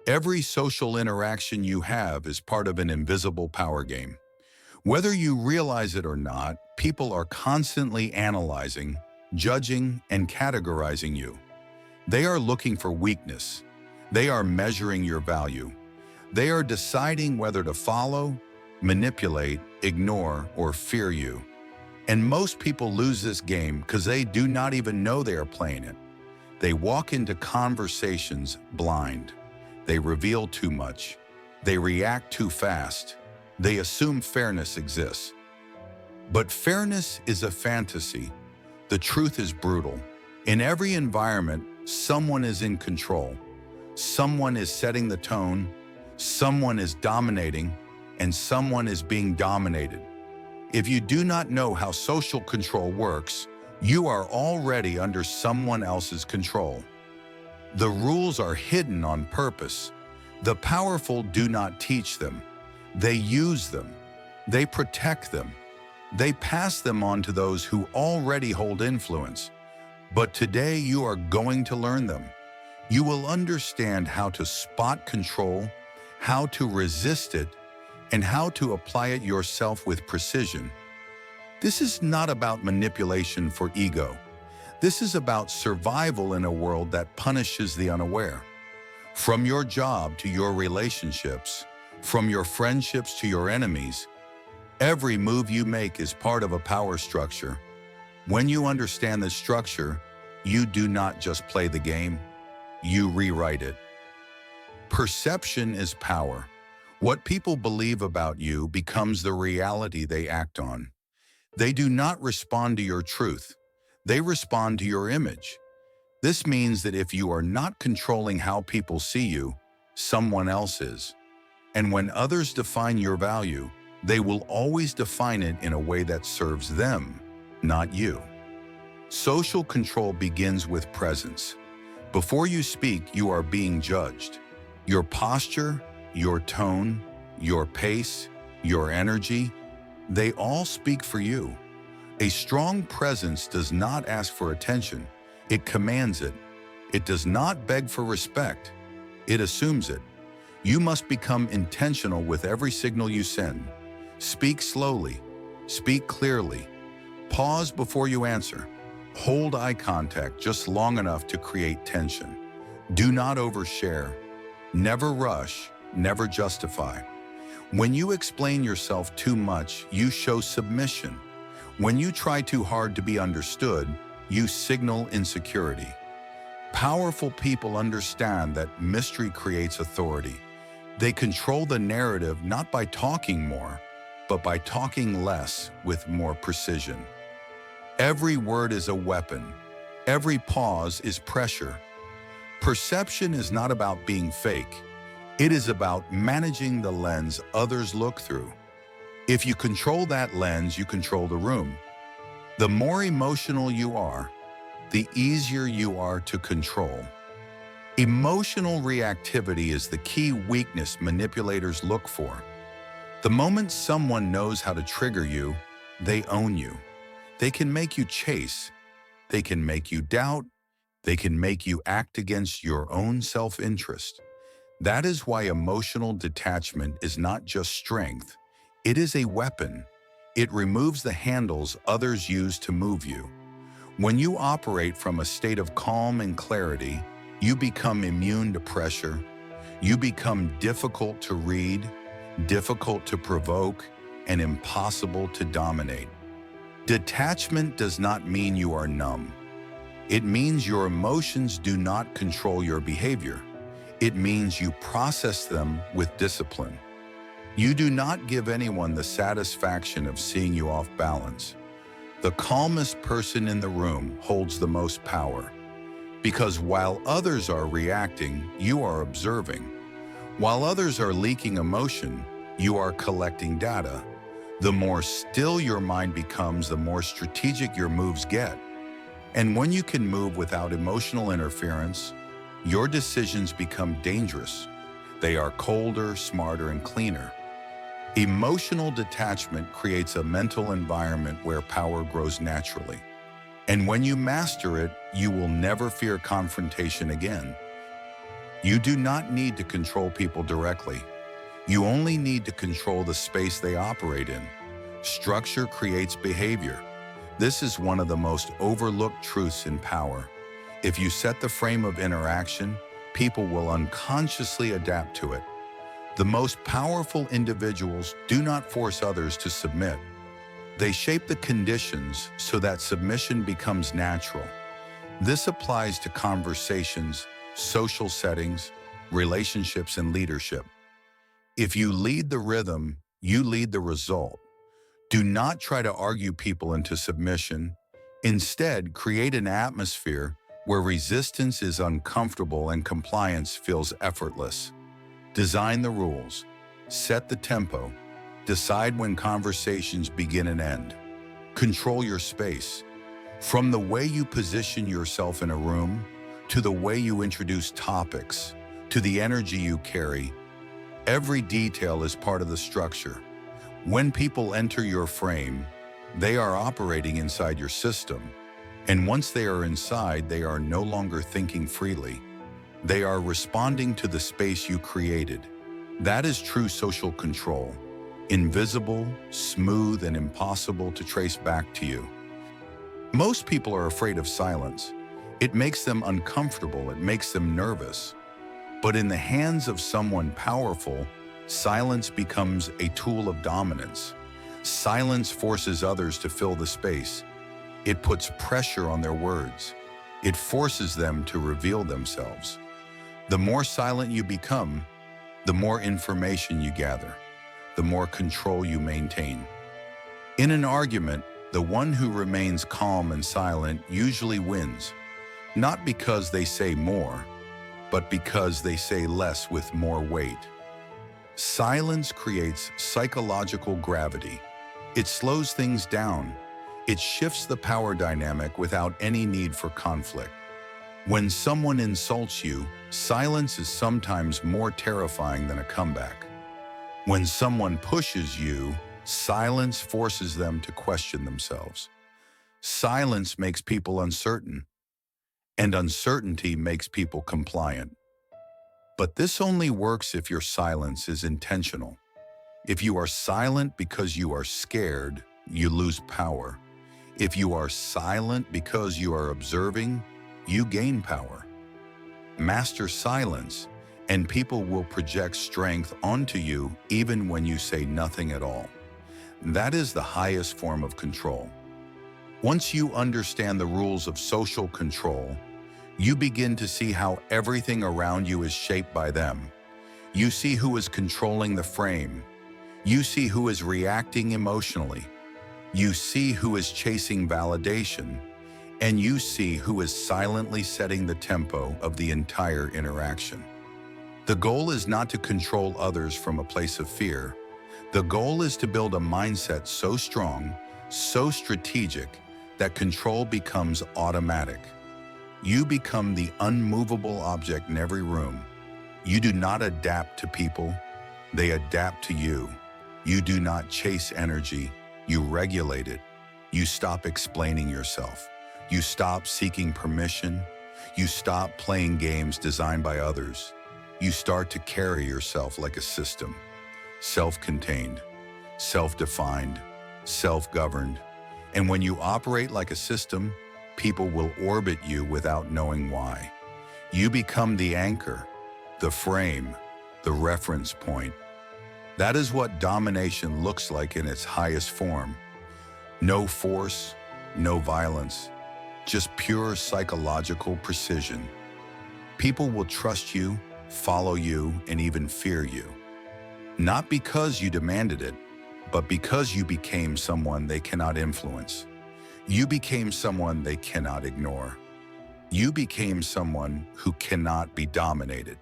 Every social interaction you have is part of an invisible power game. Whether you realize it or not, people are constantly analyzing, judging, and categorizing you. They are looking for weakness. They are measuring your value. They are deciding whether to follow, manipulate, ignore, or fear you. And most people lose this game because they do not even know they are playing it. They walk into conversations blind. They reveal too much. They react too fast. They assume fairness exists. But fairness is a fantasy. The truth is brutal. In every environment, someone is in control. Someone is setting the tone. Someone is dominating, and someone is being dominated. If you do not know how social control works, you are already under someone else's control. The rules are hidden on purpose. The powerful do not teach them. They use them. They protect them. They pass them on to those who already hold influence. But today you are going to learn them. You will understand how to spot control, how to resist it, and how to apply it yourself with precision. This is not about manipulation for ego. This is about survival in a world that punishes the unaware. From your job to your relationships, from your friendships to your enemies, every move you make is part of a power structure. When you understand the structure, you do not just play the game, you rewrite it. Perception is power. What people believe about you becomes the reality they act on. They do not respond to your truth. They respond to your image. This means that if you are not controlling how people see you, someone else is. And when others define your value, they will always define it in a way that serves them, not you. Social control begins with presence. Before you speak, you are being judged. Your posture, your tone, your pace, your energy, they all speak for you. A strong presence does not ask for attention. It commands it. It does not beg for respect. It assumes it. You must become intentional with every signal you send. Speak slowly. Speak clearly. Pause before you answer. Hold eye contact just long enough to create tension. Do not overshare. Never rush. Never justify. When you explain yourself too much, you show submission. When you try too hard to be understood, you signal insecurity. Powerful people understand that mystery creates authority. They control the narrative not by talking more, but by talking less with more precision. Every word is a weapon. Every pause is pressure. Perception is not about being fake. It is about managing the lens others look through. If you control that lens, you control the room. The more emotional you are, the easier you are to control. Emotional reactivity is the key weakness manipulators look for. The moment someone knows how to trigger you, they own you. They can make you chase. They can make you doubt. They can make you act against your own self-interest. That is why emotional detachment is not just strength. It is a weapon. It removes the handles others use to move you. When you operate from a state of calm and clarity, you become immune to pressure. You become difficult to read, difficult to provoke, and impossible to dominate. Detachment does not mean you are numb. It means your emotions do not control your behavior. It means you process them with discipline. You do not give anyone the satisfaction of seeing you off balance. The calmest person in the room holds the most power. Because while others are reacting, you are observing. While others are leaking emotion, you are collecting data. The more still your mind becomes, the more strategic your moves get. And when you can move without emotional interference, your decisions become dangerous. They are colder, smarter, and cleaner. Emotional detachment creates a mental environment where power grows naturally. And when you master it, you will never fear confrontation again. You do not need to control people directly. You only need to control the space they operate in. Structure creates behavior. This is one of the most overlooked truths in power. If you set the frame of interaction, people will unconsciously adapt to it. The most powerful individuals do not force others to submit. They shape the conditions so that submission becomes natural. This applies to conversations, social settings, relationships, and leadership. If you lead the rhythm, you lead the result. Do not try to argue people into submission. Instead, create an atmosphere where resistance is uncomfortable and compliance feels effortless. Design the rules, set the tempo, decide when conversations begin and end. Control your space. From the way you position yourself in a room, to the way you introduce topics, to the energy you carry, every detail is part of the structure. When people enter your frame, they are operating inside your system. And once they are inside, they are no longer thinking freely. They are responding to the space you created. That is true social control. Invisible, smooth, and impossible to trace back to you. Most people are afraid of silence. It makes them uncomfortable, it makes them nervous. But in the hands of someone powerful, silence becomes a tool of dominance. Silence forces others to fill the space. It puts pressure on their words. It forces them to reveal themselves. The more silent you become, the more information you gather, the more control you maintain. In an argument, the one who remains calm and silent usually wins, not because they say more, but because they say less with more weight. Silence creates psychological gravity. It slows things down. It shifts the power dynamic without any need for conflict. When someone insults you, silence is sometimes more terrifying than a comeback. When someone pushes you, silence forces them to question themselves. Silence makes people uncertain, and uncertainty makes people compliant. But this only works if your silence is intentional. If you are silent because you are scared, you lose power. If you are silent because you are observing, you gain power. Master silence, and people will project strength onto you even when you say nothing at all. That is the highest form of control. Once you understand the rules of social control, you begin to see how everything around you is shaped by them. You see who is controlling the frame. You see who is reacting emotionally. You see who is chasing validation. And you see who is silently setting the tempo of the entire interaction. The goal is not to control others from a place of fear. The goal is to build a mindset so strong, so strategic, that control becomes automatic. You become the unmovable object in every room. You do not adapt to people, they adapt to you. You do not chase energy, you regulate it. You stop explaining yourself. You stop seeking permission. You stop playing games designed by others. You start to carry yourself like a system, self-contained, self-defined, self-governed. And when you operate like a system, people will orbit you without knowing why. You become the anchor, the frame, the reference point. That is what domination looks like in its highest form. No force, no violence, just pure psychological precision. People will trust you, follow you, and even fear you. Not because you demanded it, but because you became someone they cannot influence. You became someone they cannot ignore. You became someone who cannot be dominated.